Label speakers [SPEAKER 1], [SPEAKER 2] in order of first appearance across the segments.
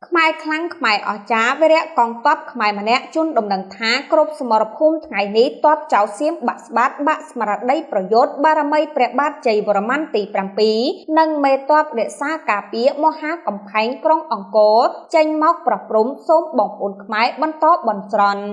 [SPEAKER 1] ខ្មែរខ្លាំងខ្មែរអស្ចារ្យវីរៈកងទ័ពខ្មែរម្នាក់ជន់ដំណឹងថាគ្រប់សមរភូមិថ្ងៃនេះទ័ពចៅសៀមបាក់ស្បាតបាក់ស្មារតីប្រយុទ្ធបារមីព្រះបាទជ័យវរ្ម័នទី7និងមេទ័ពរក្សាការពារមហាកំផែងក្រុងអង្គរចេញមកប្រព្រំសូមបងប្អូនខ្មែរបន្តបន់ស្រន់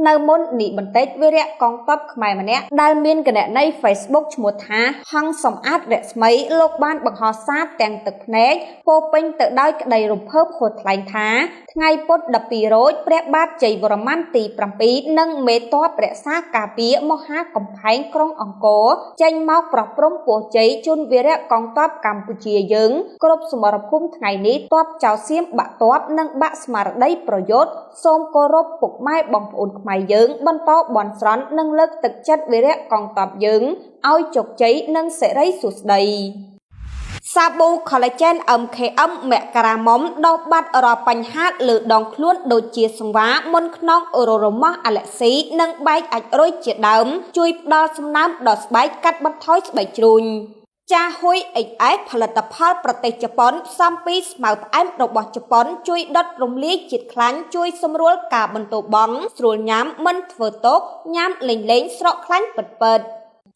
[SPEAKER 1] នៅមុននេះបន្តិចវីរៈកងទ័ពខ្មែរម្នាក់ដែលមានគណនី Facebook ឈ្មោះថាហង្សសំអាតរស្មីលោកបានបង្ហោះសារទាំងទឹកភ្នែកពោពេញទៅដោយក្តីរំភើបហួតថ្លែងថាថ្ងៃពុធ12រោចព្រះបាទជ័យវរ្ម័នទី7និងមេទ័ពរក្សាការពារមហាកំផែងក្រុងអង្គរចេញមកប្រព្រំពោះជ័យជូនវីរៈកងទ័ពកម្ពុជាយើងគ្រប់សមរភូមិថ្ងៃនេះទ័ពចៅសៀមបាក់ទ័ពនិងបាក់ស្មារតីប្រយុទ្ធសូមគោរពពុកម៉ែបងប្អូនខ្មែរយើងបន្តបន់ស្រន់និងលើកទឹកចិត្តវីរៈកងទ័ពយើងឲ្យជោគជ័យនិងសិរីសួស្តីសាប៊ូ collagen MKM មករាមុំដោះបាត់រាល់បញ្ហាលើដងខ្លួនដូចជាសង្វាមុនខ្នងអូររមាស់អាឡែស៊ីនិងបែកអាចរុយជាដើមជួយផ្ដល់សំណើមដល់ស្បែកកាត់បន្ថយស្បែកជ្រូញចាហ៊ុយ XS ផលិតផលប្រទេសជប៉ុនផ្សំពីស្មៅផ្អែមរបស់ជប៉ុនជួយដុតរំលាយជាតិខ្លាញ់ជួយសម្រួលការបន្តបង់ស្រួលញ៉ាំមិនធ្វើទុកញ៉ាំលេងស្រកខ្លាញ់ពិត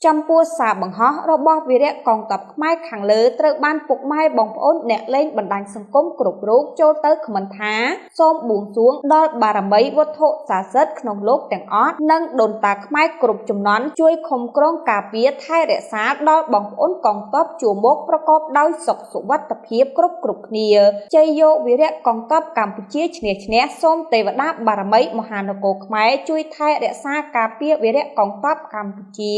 [SPEAKER 1] ចំពោះសារបង្ហោះរបស់វីរៈកងទ័ពខ្មែរខាងលើត្រូវបានពុកម៉ែបងប្អូនអ្នកលេងបណ្ដាញសង្គមគ្រប់រូបចូលទៅខមមិនថាសូមបួងសួងដល់បារមីវត្ថុស័ក្តិសិទ្ធិក្នុងលោកទាំងអស់និងដូនតាខ្មែរគ្រប់ជំនាន់ជួយខំក្រងការពារថែរក្សាដល់បងប្អូនកងទ័ពជួរមុខប្រកបដោយសុខសុវត្ថិភាពគ្រប់គ្នាជ័យយោវីរៈកងទ័ពកម្ពុជាឈ្នះឈ្នះសូមទេវតាបារមីមហានគរខ្មែរជួយថែរក្សាការពារវីរៈកងទ័ពកម្ពុជា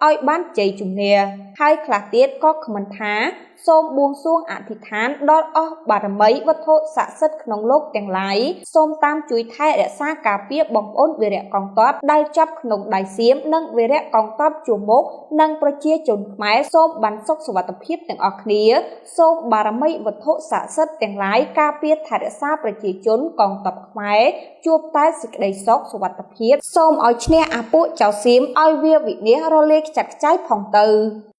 [SPEAKER 1] ឲ្យបានជ័យជំនះហើយខ្លះទៀតក៏ខមមិនថាសូមបួងសួងអធិដ្ឋានដល់អស់បារមីវត្ថុស័ក្តិសិទ្ធិក្នុងលោកទាំងឡាយសូមតាមជួយថែរក្សាការពារបងប្អូនវីរៈកងទ័ពដែលចាប់ក្នុងដៃសៀមនិងវីរៈកងទ័ពជួរមុខនិងប្រជាជនខ្មែរសូមបានសុខសុវត្ថិភាពទាំងអស់គ្នាសូមបារមីវត្ថុស័ក្តិសិទ្ធិទាំងឡាយការពារថែរក្សាប្រជាជនកងទ័ពខ្មែរជួបតែសេចក្តីសុខសុវត្ថិភាពសូមឲ្យឈ្នះអាពួកចៅសៀមឲ្យវាវិនាសរលាយខ្ចាត់ខ្ចាយផងទៅ